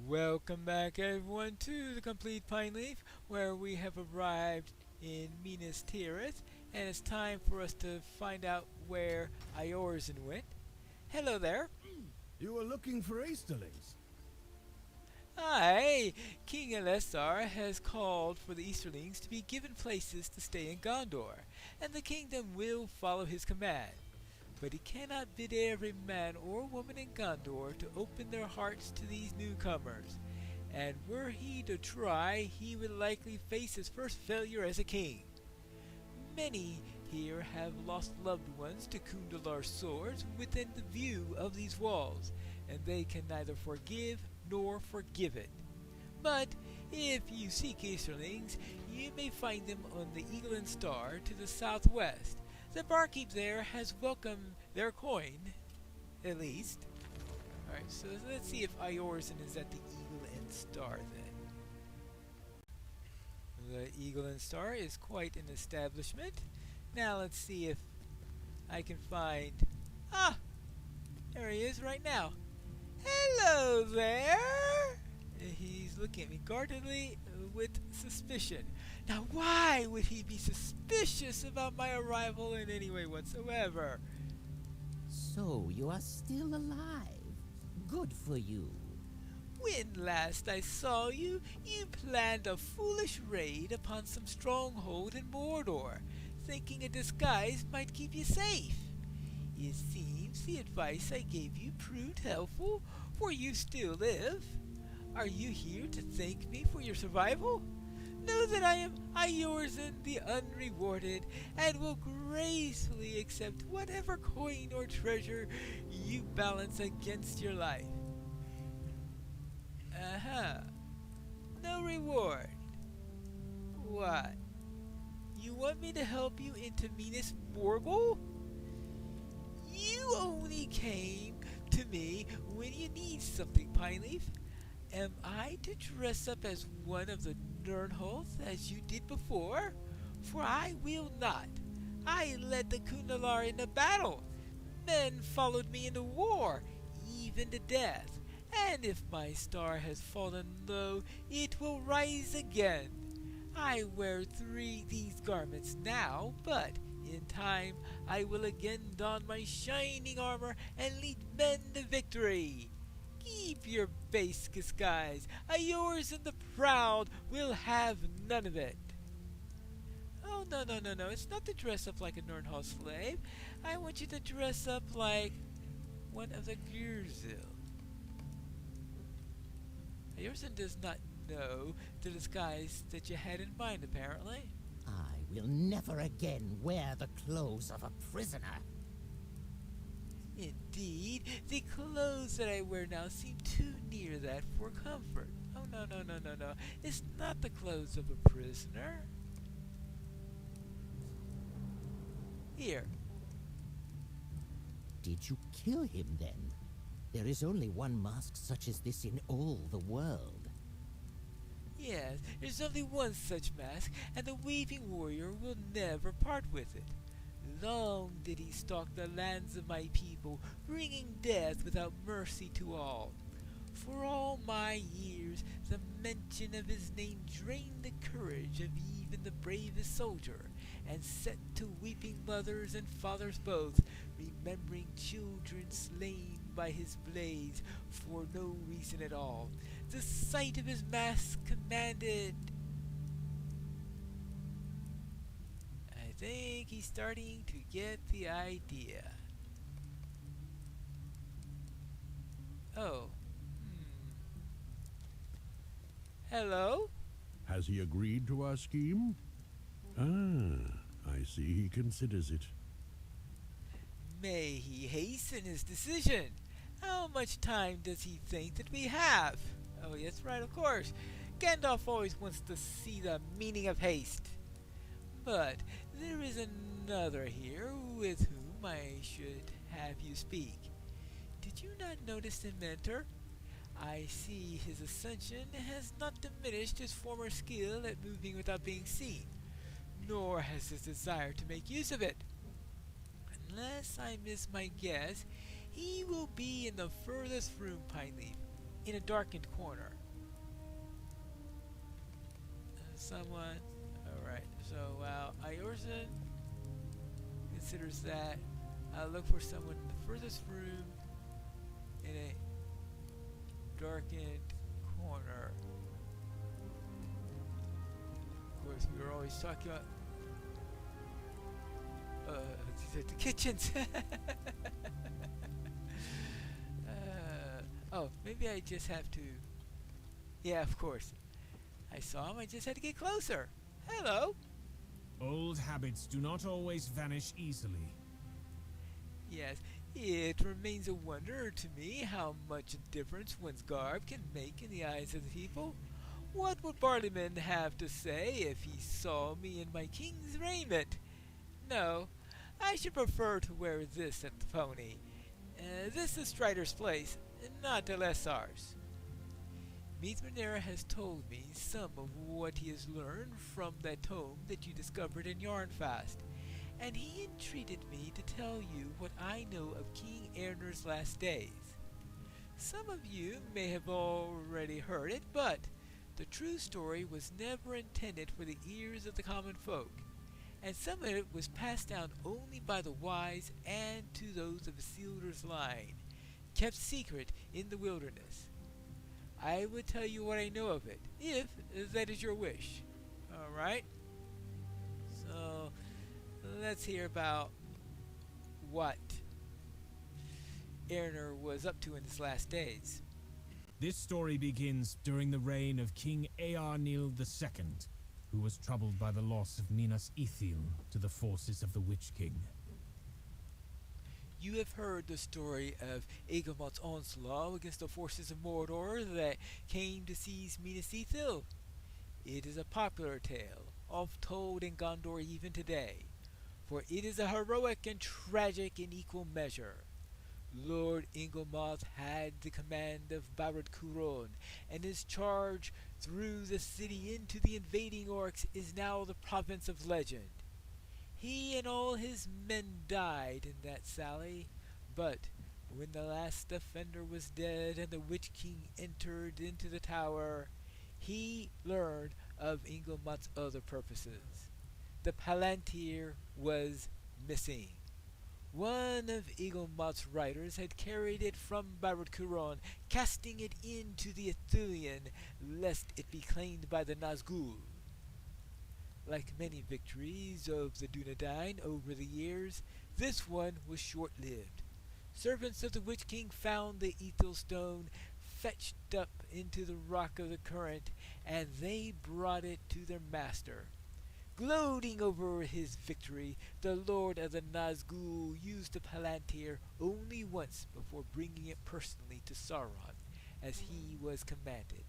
Welcome back, everyone, to the Complete Pineleaf, where we have arrived in Minas Tirith, and it's time for us to find out where Iorzen went. Hello there. You were looking for Easterlings. Aye, King Elessar has called for the Easterlings to be given places to stay in Gondor, and the kingdom will follow his command. But he cannot bid every man or woman in Gondor to open their hearts to these newcomers, and were he to try, he would likely face his first failure as a king. Many here have lost loved ones to Kundalar's swords within the view of these walls, and they can neither forgive nor forgive it. But if you seek Easterlings, you may find them on the Eagle and Star to the southwest. The barkeep there has welcomed their coin, at least. Alright, so let's see if Iorzen is at the Eagle and Star then. The Eagle and Star is quite an establishment. Now let's see if I can find... Ah! There he is right now. Hello there! He's looking at me guardedly with suspicion. Now why would he be suspicious about my arrival in any way whatsoever? So you are still alive. Good for you. When last I saw you, you planned a foolish raid upon some stronghold in Mordor, thinking a disguise might keep you safe. It seems the advice I gave you proved helpful, for you still live. Are you here to thank me for your survival? Know that I am Iorzen the Unrewarded, and will gracefully accept whatever coin or treasure you balance against your life. No reward. What? You want me to help you into Minas Morgul? You only came to me when you need something, Pineleaf. Am I to dress up as one of the Nernholts as you did before? For I will not. I led the Kundalar into battle. Men followed me into war, even to death. And if my star has fallen low, it will rise again. I wear these garments now, but in time I will again don my shining armor and lead men to victory. Keep your base disguise. Iorzen the Proud will have none of it. Oh, no. It's not to dress up like a Nernhal slave. I want you to dress up like one of the Gyrzil. Iorzen does not know the disguise that you had in mind, apparently. I will never again wear the clothes of a prisoner. Indeed, the clothes that I wear now seem too near that for comfort. Oh, no. It's not the clothes of a prisoner. Here. Did you kill him then? There is only one mask such as this in all the world. Yes, there's only one such mask, and the Weaving Warrior will never part with it. Long did he stalk the lands of my people, bringing death without mercy to all. For all my years, the mention of his name drained the courage of even the bravest soldier, and set to weeping mothers and fathers both, remembering children slain by his blades for no reason at all. The sight of his mask commanded... I think he's starting to get the idea. Oh. Hello? Has he agreed to our scheme? I see he considers it. May he hasten his decision. How much time does he think that we have? Oh, yes, right, of course. Gandalf always wants to see the meaning of haste. But there is another here with whom I should have you speak. Did you not notice him enter? I see his ascension has not diminished his former skill at moving without being seen, nor has his desire to make use of it. Unless I miss my guess, he will be in the furthest room, Pineleaf. in a darkened corner. Someone. Alright, so while Iorson considers that, I'll look for someone in the furthest room in a darkened corner. Of course, we were always talking about the kitchens. Oh, maybe I just have to. Yeah, of course. I saw him. I just had to get closer. Hello. Old habits do not always vanish easily. Yes, it remains a wonder to me how much difference one's garb can make in the eyes of the people. What would Barleyman have to say if he saw me in my king's raiment? No, I should prefer to wear this at the pony. This is Strider's place, not the Lessar's. Mithranera has told me some of what he has learned from that tome that you discovered in Yarnfast, and he entreated me to tell you what I know of King Erner's last days. Some of you may have already heard it, but the true story was never intended for the ears of the common folk, and some of it was passed down only by the wise and to those of Isildur's line, kept secret in the wilderness. I would tell you what I know of it, if that is your wish. Alright? So, let's hear about what Erner was up to in his last days. This story begins during the reign of King Earnil II, who was troubled by the loss of Minas Ithil to the forces of the Witch King. You have heard the story of Egelmot's onslaught against the forces of Mordor that came to seize Minas Ithil. It is a popular tale, oft told in Gondor even today, for it is a heroic and tragic in equal measure. Lord Ingelmoth had the command of Barad Kuron, and his charge through the city into the invading orcs is now the province of legend. He and all his men died in that sally, but when the last defender was dead and the Witch King entered into the tower, he learned of Ingelmot's other purposes. The Palantir was missing. One of Egelmot's riders had carried it from Barad Kuron, casting it into the Ithilien, lest it be claimed by the Nazgûl. Like many victories of the Dunedain over the years, this one was short-lived. Servants of the Witch King found the Ithil stone fetched up into the rock of the current, and they brought it to their master. Gloating over his victory, the Lord of the Nazgûl used the Palantir only once before bringing it personally to Sauron, as he was commanded.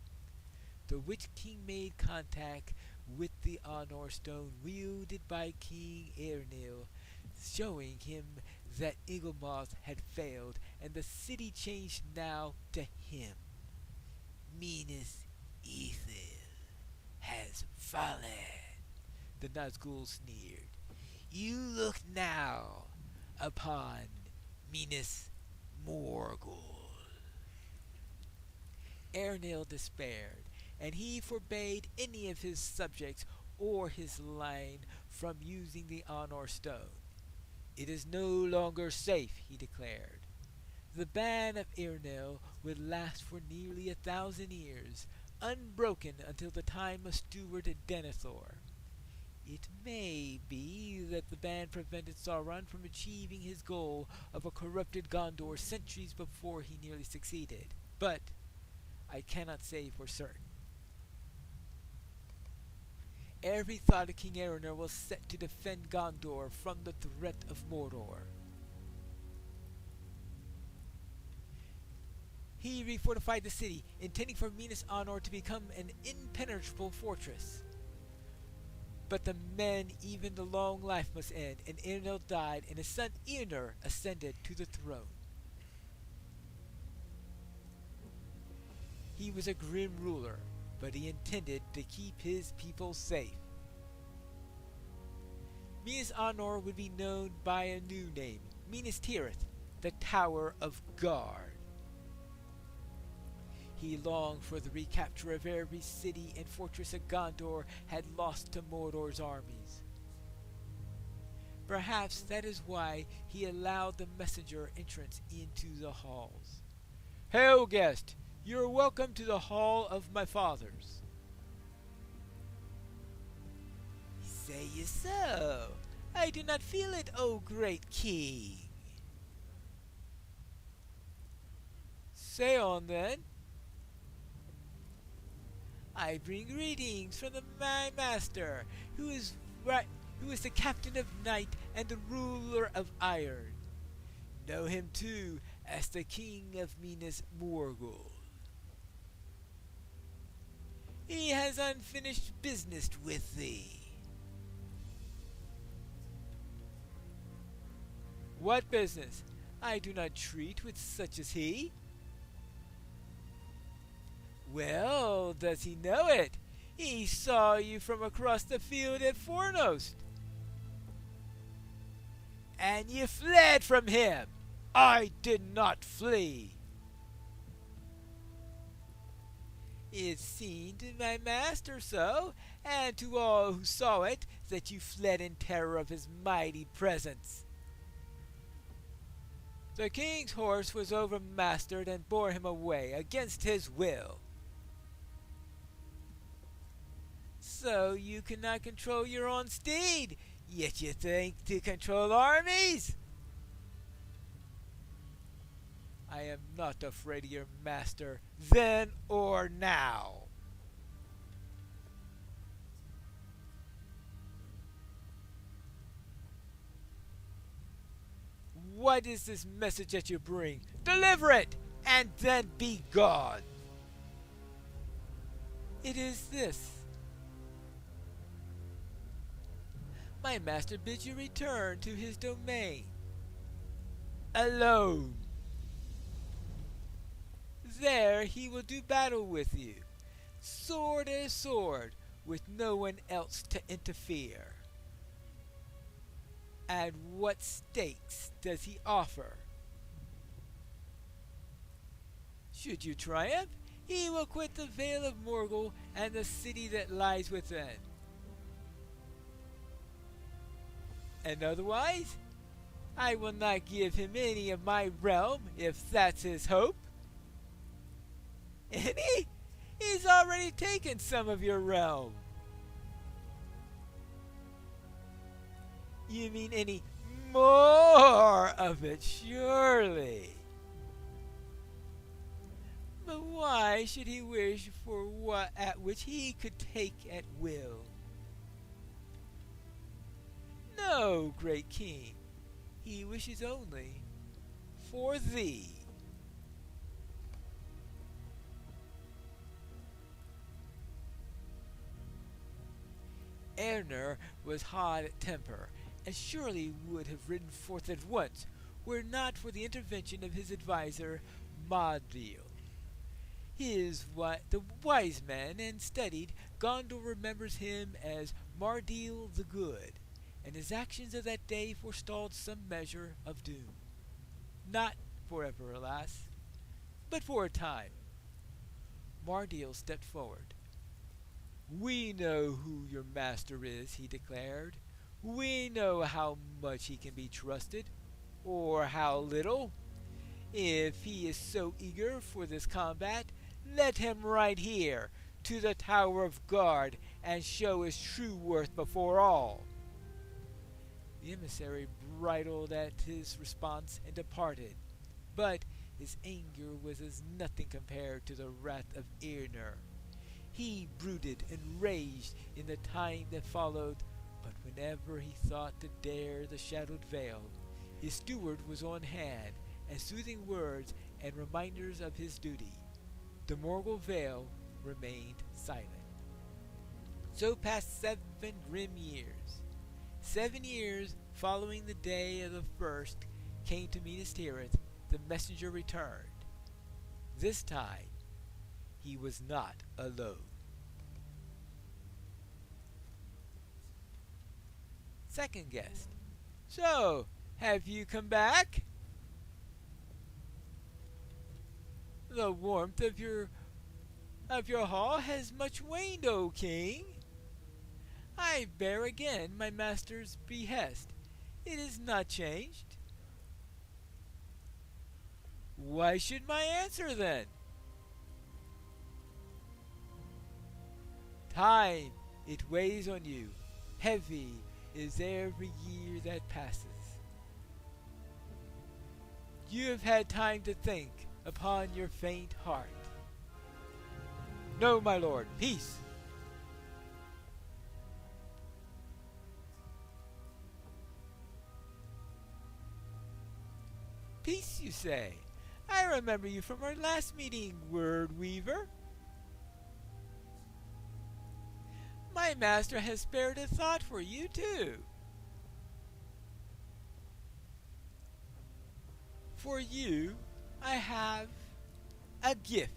The Witch King made contact with the Honor Stone wielded by King Eärnil, showing him that Egelmoth had failed, and the city changed now to him. Minas Ithil has fallen, the Nazgûl sneered. You look now upon Minas Morgul. Eärnil despaired, and he forbade any of his subjects or his line from using the Honor Stone. It is no longer safe, he declared. The ban of Eärnil would last for nearly 1,000 years, unbroken until the time of Steward Denethor. It may be that the ban prevented Sauron from achieving his goal of a corrupted Gondor centuries before he nearly succeeded, but I cannot say for certain. Every thought of King Eärnil was set to defend Gondor from the threat of Mordor. He refortified the city, intending for Minas Anor to become an impenetrable fortress. But the men, even the long life must end, and Eärnil died, and his son Eärnur ascended to the throne. He was a grim ruler, but he intended to keep his people safe. Minas Anor would be known by a new name, Minas Tirith, the Tower of Guard. He longed for the recapture of every city and fortress that Gondor had lost to Mordor's armies. Perhaps that is why he allowed the messenger entrance into the halls. "Hail, guest! You are welcome to the hall of my fathers." "Say you so? I do not feel it, O great king." "Say on, then." "I bring greetings from my master, who is the captain of night and the ruler of iron. Know him too as the king of Minas Morgul. He has unfinished business with thee." "What business? I do not treat with such as he." "Well, does he know it? He saw you from across the field at Fornost. And you fled from him." "I did not flee." "It seemed to my master so, and to all who saw it, that you fled in terror of his mighty presence." "The king's horse was overmastered and bore him away against his will." "So you cannot control your own steed, yet you think to control armies?" "I am not afraid of your master, then or now." "What is this message that you bring? Deliver it, and then be gone." "It is this. My master bids you return to his domain. Alone. There he will do battle with you, sword to sword, with no one else to interfere." "And what stakes does he offer?" "Should you triumph, he will quit the Vale of Morgul and the city that lies within. And otherwise, I will not give him any of my realm, if that's his hope." "Any? He's already taken some of your realm." "You mean any more of it, surely." "But why should he wish for what at which he could take at will?" "No, great king. He wishes only for thee." Erner was hot at temper, and surely would have ridden forth at once, were not for the intervention of his adviser, Maudil. The wise man and studied, Gondor remembers him as Mardil the Good, and his actions of that day forestalled some measure of doom. Not forever, alas, but for a time. Mardil stepped forward. "We know who your master is," he declared. "We know how much he can be trusted, or how little. If he is so eager for this combat, let him ride here to the Tower of Guard and show his true worth before all." The emissary bridled at his response and departed, but his anger was as nothing compared to the wrath of Irnir. He brooded and raged in the time that followed, but whenever he thought to dare the shadowed vale, his steward was on hand, and soothing words and reminders of his duty. The Morgul Vale remained silent. So passed 7 grim years. 7 years following the day of the first came to Minas Tirith, the messenger returned. This time he was not alone. Second guest. "So, have you come back?" "The warmth of your of your hall has much waned, O king. I bear again my master's behest. It is not changed. Why should my answer then? Time, it weighs on you. Heavy is every year that passes. You have had time to think upon your faint heart. No, my lord, peace. Peace, you say? I remember you from our last meeting, Word Weaver. My master has spared a thought for you, too. For you, I have a gift.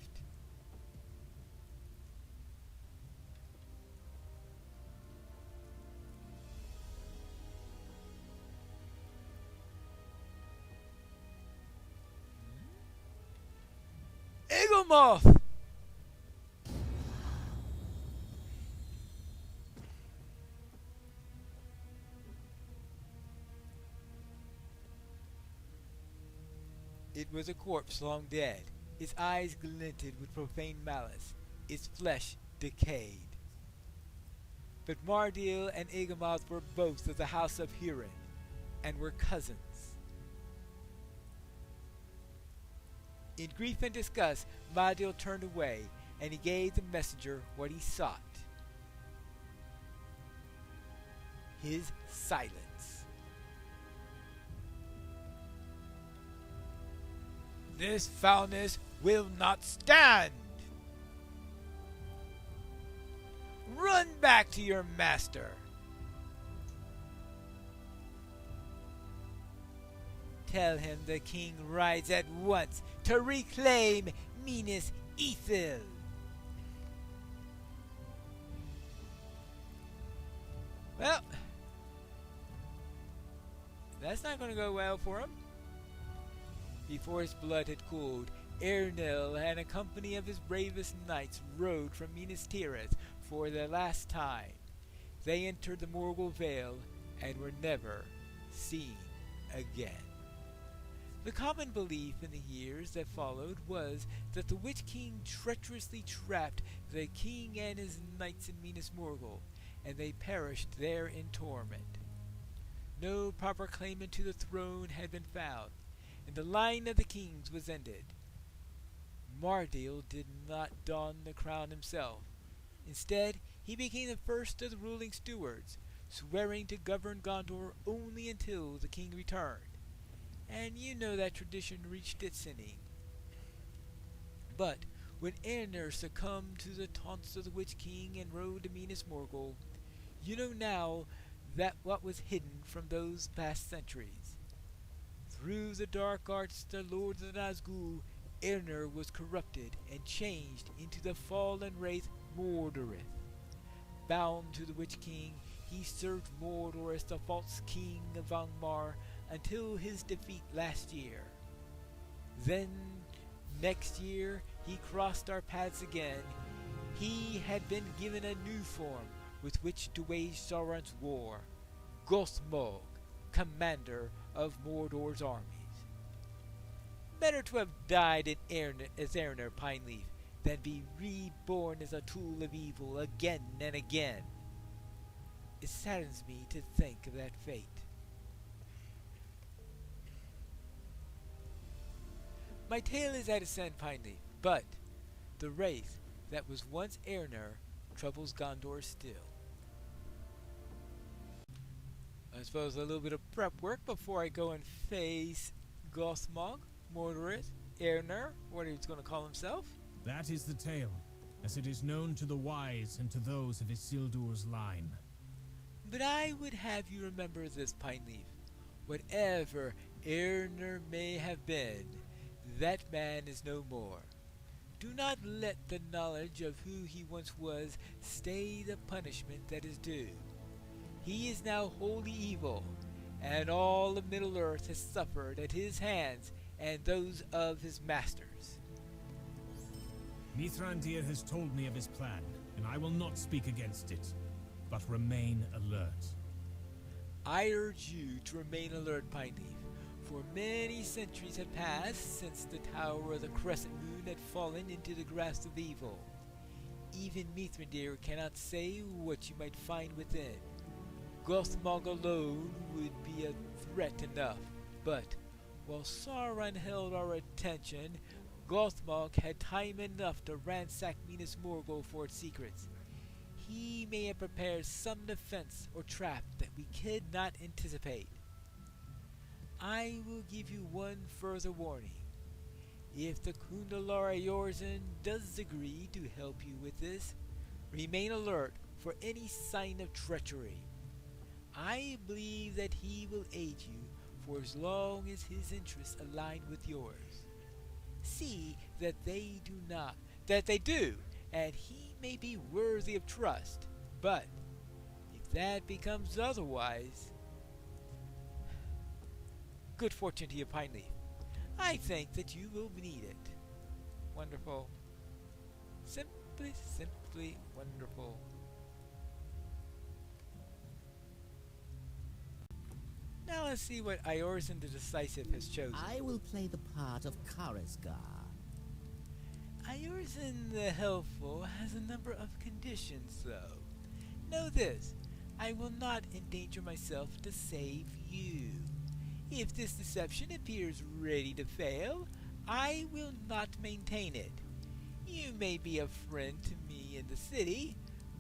Eaglemoth! It was a corpse long dead. Its eyes glinted with profane malice, its flesh decayed. But Mardil and Eaglemoth were both of the house of Huron, and were cousins. In grief and disgust, Mardil turned away, and he gave the messenger what he sought. His silence. This foulness will not stand! Run back to your master! Tell him the king rides at once to reclaim Minas Ithil. Well, that's not going to go well for him. Before his blood had cooled, Ernil and a company of his bravest knights rode from Minas Tirith for the last time. They entered the Morgul Vale and were never seen again. The common belief in the years that followed was that the Witch King treacherously trapped the king and his knights in Minas Morgul, and they perished there in torment. No proper claimant to the throne had been found, and the line of the kings was ended. Mardil did not don the crown himself. Instead, he became the first of the ruling stewards, swearing to govern Gondor only until the king returned. And you know that tradition reached its ending. But when Eärnur succumbed to the taunts of the Witch King and rode to Minas Morgul, you know now that what was hidden from those past centuries. Through the dark arts of the Lords of Nazgul, Eärnur was corrupted and changed into the fallen wraith Mordorith. Bound to the Witch King, he served Mordor as the false king of Angmar until his defeat last year. Then, next year, he crossed our paths again. He had been given a new form with which to wage Sauron's war. Gothmog, commander of Mordor's armies. Better to have died as Eärnur Pineleaf than be reborn as a tool of evil again and again. It saddens me to think of that fate. My tale is at its end, Pineleaf, but the wraith that was once Eärnur troubles Gondor still. I suppose a little bit of prep work before I go and face Gothmog, Mordorith, Eärnur, what he's going to call himself. That is the tale, as it is known to the wise and to those of Isildur's line. But I would have you remember this, Pineleaf. Whatever Eärnur may have been, that man is no more. Do not let the knowledge of who he once was stay the punishment that is due. He is now wholly evil, and all of Middle-earth has suffered at his hands and those of his masters. Mithrandir has told me of his plan, and I will not speak against it, but remain alert. I urge you to remain alert, Pineleaf, for many centuries have passed since the Tower of the Crescent Moon had fallen into the grasp of evil. Even Mithrandir cannot say what you might find within. Gothmog alone would be a threat enough, but while Sauron held our attention, Gothmog had time enough to ransack Minas Morgul for its secrets. He may have prepared some defense or trap that we could not anticipate. I will give you one further warning. If the Kundalar Eorzan does agree to help you with this, remain alert for any sign of treachery. I believe that he will aid you for as long as his interests align with yours. See that they do, and he may be worthy of trust. But if that becomes otherwise, good fortune to you, Pineleaf. I think that you will need it. Wonderful. Simply, simply wonderful. Now let's see what Eorzan the Decisive has chosen. I will play the part of Karazgar. Eorzan the Helpful has a number of conditions, though. Know this, I will not endanger myself to save you. If this deception appears ready to fail, I will not maintain it. You may be a friend to me in the city,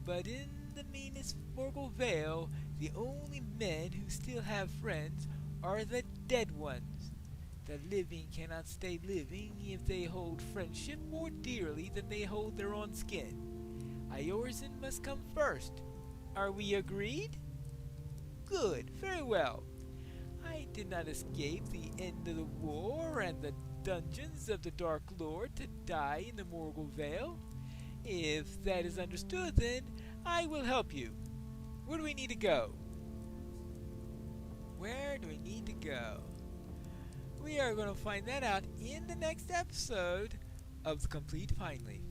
but in the Minas Morgul Vale, the only men who still have friends are the dead ones. The living cannot stay living if they hold friendship more dearly than they hold their own skin. Eorzan must come first. Are we agreed? Good, very well. I did not escape the end of the war and the dungeons of the Dark Lord to die in the Morgul Vale. If that is understood, then I will help you. Where do we need to go? Where do we need to go? We are going to find that out in the next episode of The Complete Pineleaf.